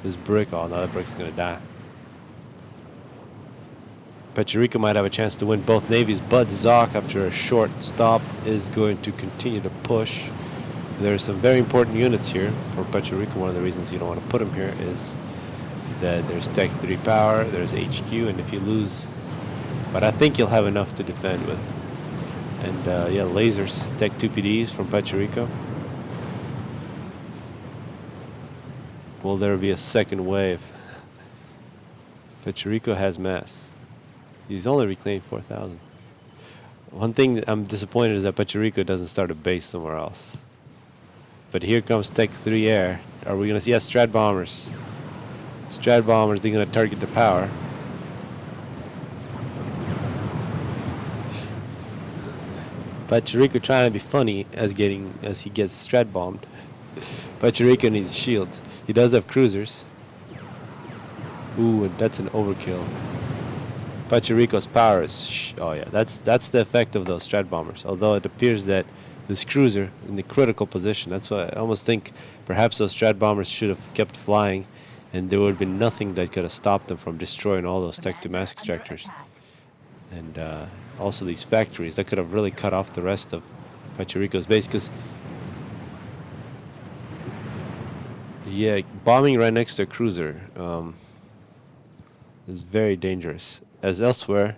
This brick, oh no, that brick's gonna die. Pachuriko might have a chance to win both navies, but Zoc, after a short stop, is going to continue to push. There are some very important units here for Pachuriko. One of the reasons you don't want to put him here is that there's Tech 3 power, there's HQ, and if you lose, but I think you'll have enough to defend with. And yeah, lasers, Tech 2 PDs from Pachuriko. Will there be a second wave? Pachuriko has mass. He's only reclaimed 4,000. One thing I'm disappointed is that Pachuriko doesn't start a base somewhere else. But here comes Tech 3 air. Are we going to see? Yes, Strat bombers. Strat bombers, they're going to target the power. Pachuriko trying to be funny as he gets Strat bombed. Pachuriko needs shields. He does have cruisers. Ooh, and that's an overkill. Pachuriko's power is oh yeah, that's the effect of those Strat bombers. Although it appears that this cruiser in the critical position, that's why I almost think perhaps those Strat bombers should have kept flying and there would have been nothing that could have stopped them from destroying all those Tech 2 mass Commander, under extractors. attack. And also these factories that could have really cut off the rest of Pachuriko's base, because yeah, bombing right next to a cruiser is very dangerous. As elsewhere,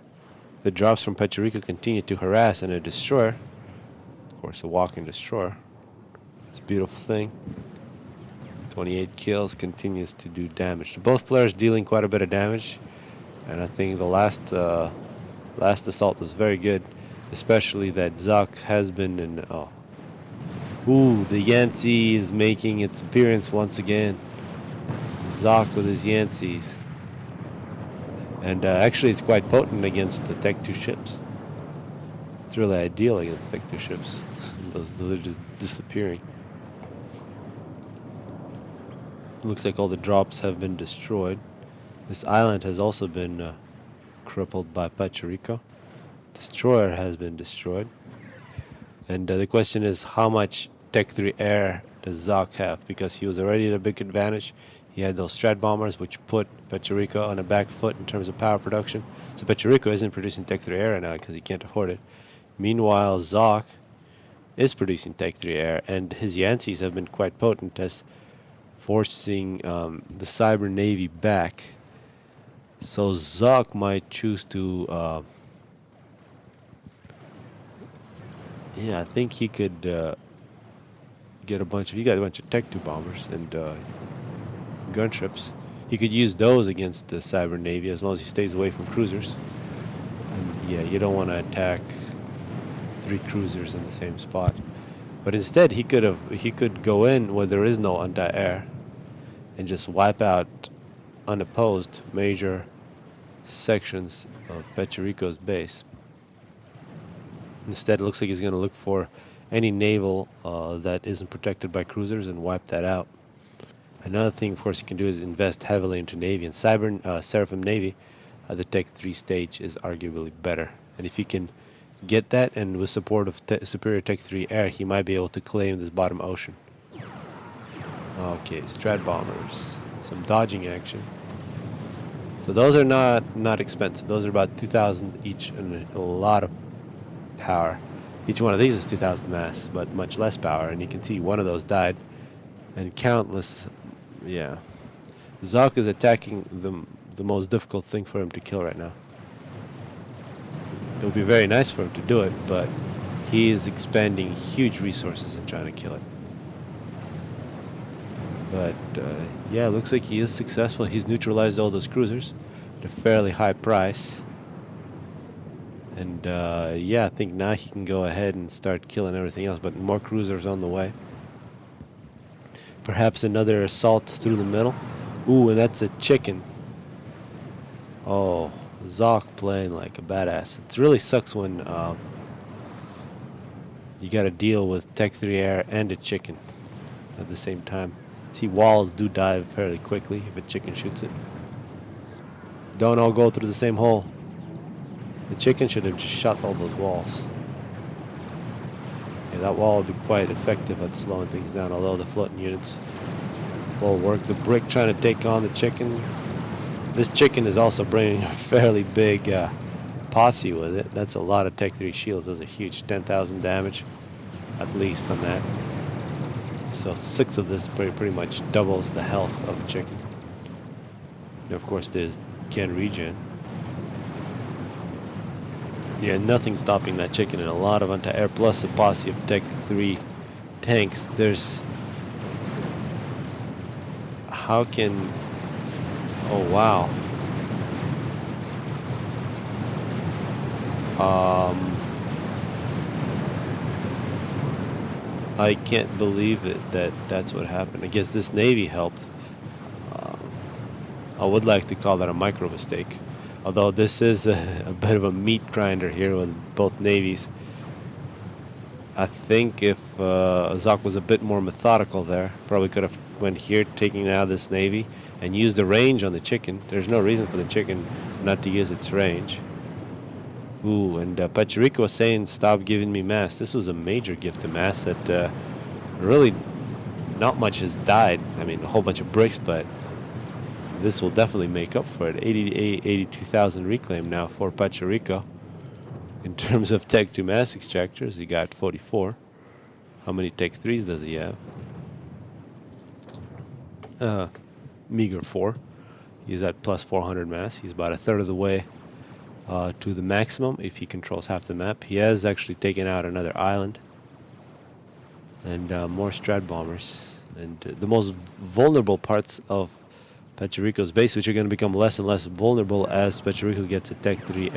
the drops from Pachuriko continue to harass, and a destroyer, of course, a walking destroyer. It's a beautiful thing. 28 kills, continues to do damage. So both players dealing quite a bit of damage, and I think the last assault was very good, especially that Zok has been in. Oh, ooh, the Yancey is making its appearance once again. Zok with his Yanceys, and actually, it's quite potent against the Tech 2 ships. It's really ideal against Tech 2 ships. those are just disappearing. Looks like all the drops have been destroyed. This island has also been crippled by Pachuriko. Destroyer has been destroyed. And the question is, how much Tech 3 air does Zok have? Because he was already at a big advantage. He had those Strat bombers, which put Pachuriko on a back foot in terms of power production. So Pachuriko isn't producing Tech 3 air right now because he can't afford it. Meanwhile, Zok is producing Tech 3 air, and his Yanceys have been quite potent as forcing the Cyber Navy back. So Zok might choose to yeah, I think he could get a bunch of, he got a bunch of Tech 2 bombers and gunships. He could use those against the Cyber Navy as long as he stays away from cruisers. And yeah, you don't want to attack 3 cruisers in the same spot. But instead, he could go in where there is no anti-air and just wipe out unopposed major sections of Pachuriko's base. Instead, it looks like he's going to look for any naval that isn't protected by cruisers and wipe that out. Another thing, of course, you can do is invest heavily into Navy. And Seraphim Navy, the Tech 3 stage is arguably better. And if you can get that, and with support of superior Tech 3 air, he might be able to claim this bottom ocean. Okay, Strat bombers, some dodging action. So those are not expensive. Those are about 2,000 each, and a lot of power. Each one of these is 2,000 mass, but much less power. And you can see one of those died, and countless. Yeah, Zok is attacking the most difficult thing for him to kill right now. It would be very nice for him to do it, but he is expending huge resources in trying to kill it. But yeah, it looks like he is successful. He's neutralized all those cruisers at a fairly high price. And yeah, I think now he can go ahead and start killing everything else, but more cruisers on the way. Perhaps another assault through the middle. Ooh, and that's a chicken. Oh, Zok playing like a badass. It really sucks when you got to deal with Tech 3 air and a chicken at the same time. See, walls do die fairly quickly if a chicken shoots it. Don't all go through the same hole. The chicken should have just shot all those walls. Yeah, that wall would be quite effective at slowing things down, although the floating units will work. The brick trying to take on the chicken. This chicken is also bringing a fairly big posse with it. That's a lot of Tech 3 shields. Those are huge. 10,000 damage at least on that. So 6 of this pretty much doubles the health of the chicken. And of course, there's can regen. Yeah, nothing stopping that chicken, and a lot of anti-air plus a posse of Tech 3 tanks. There's... How can... Oh, wow. I can't believe it that that's what happened. I guess this Navy helped. I would like to call that a micro mistake. Although this is a bit of a meat grinder here with both navies. I think if Zok was a bit more methodical there, probably could have went here, taking out this navy, and used the range on the chicken. There's no reason for the chicken not to use its range. Ooh, and Pachuriko was saying, stop giving me mass. This was a major gift to mass that really not much has died. I mean, a whole bunch of bricks, but this will definitely make up for it. 82,000 reclaim now for Pachuriko. In terms of Tech 2 mass extractors, he got 44. How many Tech 3s does he have? Meager 4. He's at plus 400 mass. He's about a third of the way to the maximum if he controls half the map. He has actually taken out another island. And more Strat Bombers. And the most vulnerable parts of Pachuriko's base, which are going to become less and less vulnerable as Pachuriko gets a Tech 3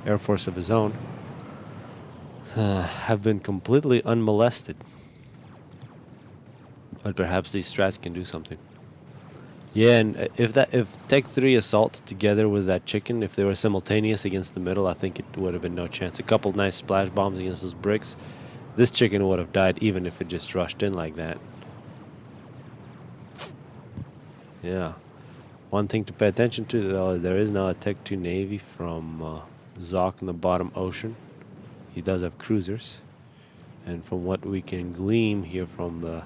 Air Force of his own, have been completely unmolested. But perhaps these strats can do something. Yeah, and if Tech 3 assault together with that chicken, if they were simultaneous against the middle, I think it would have been no chance. A couple nice splash bombs against those bricks. This chicken would have died even if it just rushed in like that. Yeah. One thing to pay attention to, though, there is now a Tech 2 Navy from Zoc in the bottom ocean. He does have cruisers. And from what we can glean here from the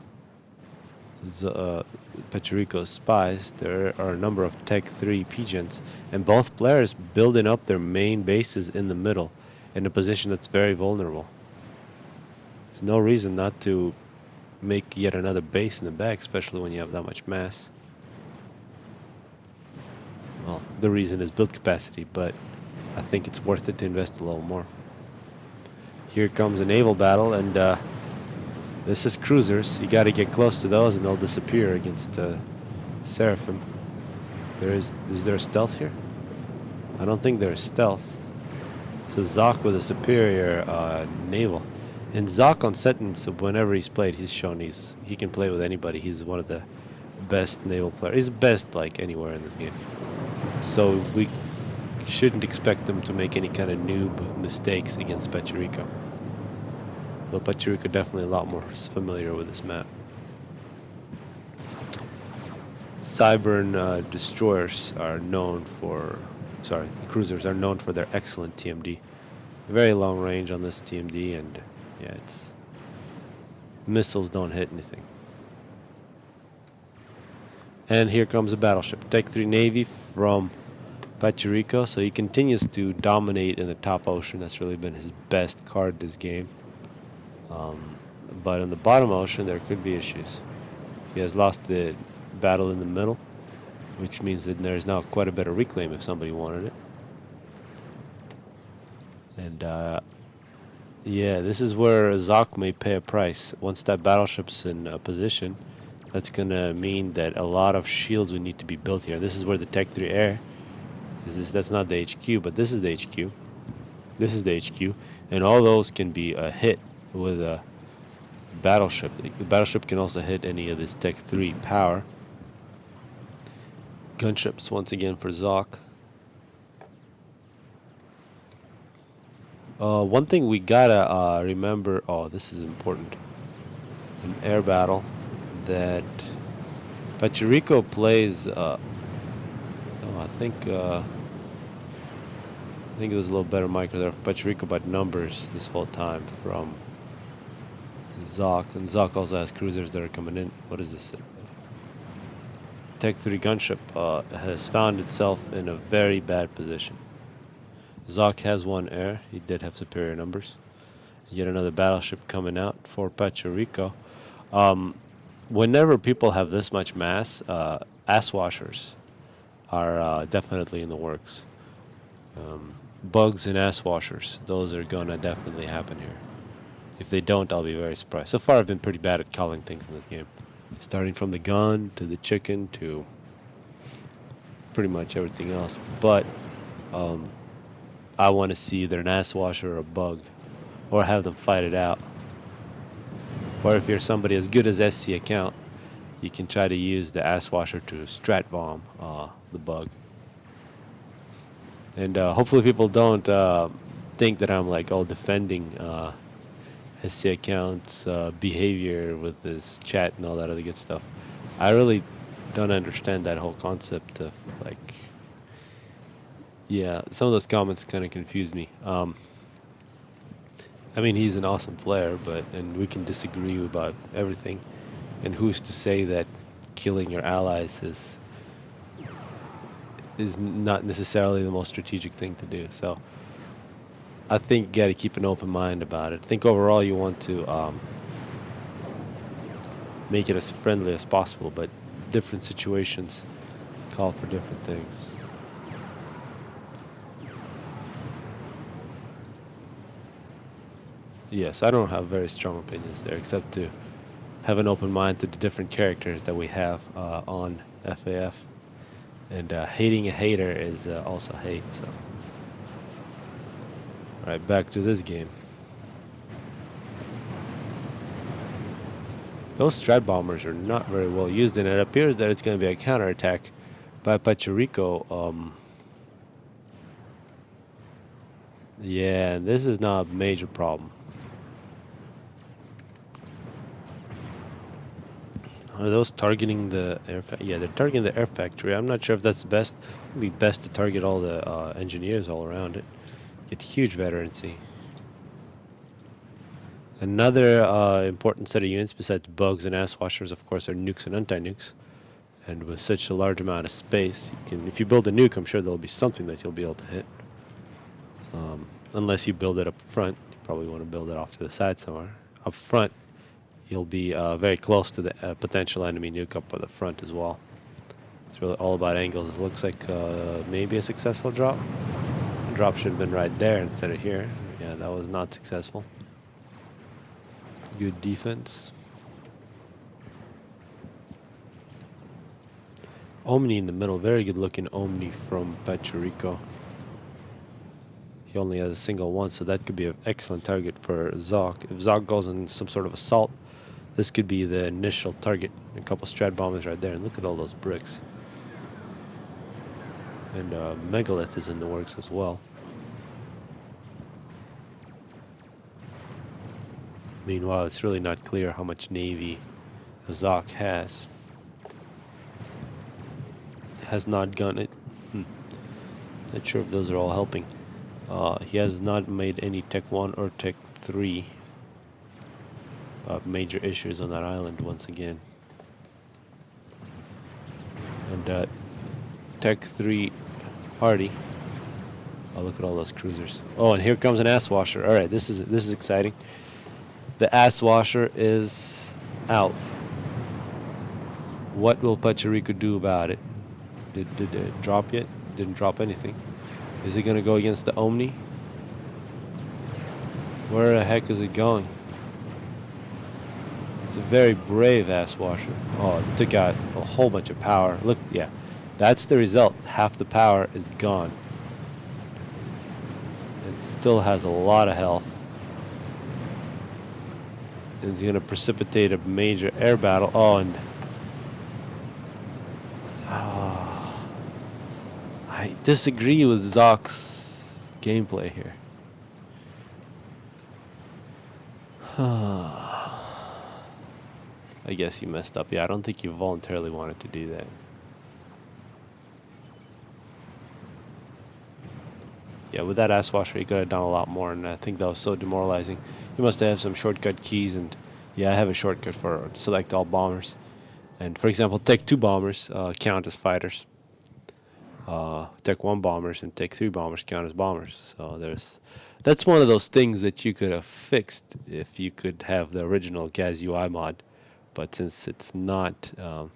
Pachuriko's spies, there are a number of Tech 3 pigeons, and both players building up their main bases in the middle in a position that's very vulnerable. There's no reason not to make yet another base in the back, especially when you have that much mass. Well, the reason is build capacity, but I think it's worth it to invest a little more. Here comes a naval battle, and this is cruisers. You got to get close to those, and they'll disappear against Seraphim. Is there a stealth here? I don't think there's stealth. It's a Zoc with a superior naval. And Zoc on Sentence, whenever he's played, he's shown he can play with anybody. He's one of the best naval players. He's best like anywhere in this game. So we shouldn't expect him to make any kind of noob mistakes against Pachuriko. Though Pachuriko definitely a lot more familiar with this map. Cybern destroyers are known for, cruisers are known for their excellent TMD. Very long range on this TMD, and yeah, missiles don't hit anything. And here comes a battleship. Tech 3 Navy from Pachuriko, so he continues to dominate in the top ocean. That's really been his best card this game. But in the bottom ocean, there could be issues. He has lost the battle in the middle, which means that there's now quite a bit of reclaim if somebody wanted it. And yeah, this is where Zoc may pay a price. Once that battleship's in position, that's going to mean that a lot of shields would need to be built here. This is where the Tech 3 Air is. That's not the HQ, but this is the HQ. This is the HQ. And all those can be hit with a battleship. The battleship can also hit any of this Tech 3 power. Gunships once again for Zoc. One thing we gotta remember, this is important, an air battle, that Pachuriko plays, I think it was a little better micro there for Pachuriko, but numbers this whole time from Zoc, and Zoc also has cruisers that are coming in. What is this? Tech 3 gunship has found itself in a very bad position. Zoc has one air. He did have superior numbers. Yet another battleship coming out for Pachuriko. Whenever people have this much mass, ass washers are definitely in the works. Bugs and ass washers, those are going to definitely happen here. If they don't, I'll be very surprised. So far, I've been pretty bad at calling things in this game. Starting from the gun, to the chicken, to pretty much everything else. But I want to see either an ass washer or a bug, or have them fight it out. Or if you're somebody as good as SC account, you can try to use the ass washer to strat bomb the bug. And hopefully people don't think that I'm like defending SC account's behavior with this chat and all that other good stuff. I really don't understand that whole concept of like, yeah, some of those comments kind of confuse me. I mean, he's an awesome player, and we can disagree about everything. And who's to say that killing your allies is is not necessarily the most strategic thing to do. So I think you got to keep an open mind about it. I think overall you want to make it as friendly as possible, but different situations call for different things. Yes, I don't have very strong opinions there, except to have an open mind to the different characters that we have on FAF. And hating a hater is also hate, so. Alright, back to this game. Those Strat Bombers are not very well used, and it appears that it's going to be a counterattack by Pachuriko. Yeah, this is not a major problem. Are those targeting the air factory? Yeah, they're targeting the air factory. I'm not sure if that's the best. It would be best to target all the engineers all around it. Get huge veterancy. Another important set of units besides bugs and ass washers, of course, are nukes and anti-nukes. And with such a large amount of space, you can, if you build a nuke, I'm sure there'll be something that you'll be able to hit. Unless you build it up front, you probably want to build it off to the side somewhere. Up front, you'll be very close to the potential enemy nuke up by the front as well. It's really all about angles. It looks like maybe a successful drop. The drop should have been right there instead of here. Yeah, that was not successful. Good defense. Omni in the middle. Very good looking Omni from Pachuriko. He only has a single one, so that could be an excellent target for Zok. If Zok goes on some sort of assault, this could be the initial target. A couple Strat Bombers right there, and look at all those bricks. And Megalith is in the works as well. Meanwhile, it's really not clear how much Navy Zok has. Has not gone it. Not sure if those are all helping. He has not made any Tech 1 or Tech 3 major issues on that island once again. And Tech 3 Hardy. Oh, look at all those cruisers. Oh, and here comes an ass washer. All right, this is exciting. The ass washer is out. What will Pachuriko do about it? Did it drop yet? Didn't drop anything. Is it going to go against the Omni? Where the heck is it going? It's a very brave ass washer. Oh, it took out a whole bunch of power. Look, yeah, that's the result. Half the power is gone. It still has a lot of health. And it's going to precipitate a major air battle. Oh, and I disagree with Zok's gameplay here. I guess he messed up. Yeah, I don't think he voluntarily wanted to do that. Yeah, with that ass washer, he could have done a lot more, and I think that was so demoralizing. He must have some shortcut keys, and yeah, I have a shortcut for select all bombers. And for example, Tech 2 bombers count as fighters. Tech 1 bombers and Tech 3 bombers count as bombers. So that's one of those things that you could have fixed if you could have the original Gaz UI mod. But since it's not a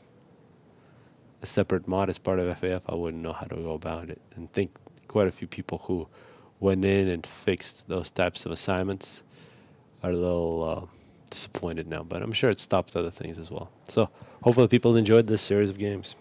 separate mod as part of FAF, I wouldn't know how to go about it. And I think quite a few people who went in and fixed those types of assignments are a little disappointed now. But I'm sure it stopped other things as well. So hopefully people enjoyed this series of games.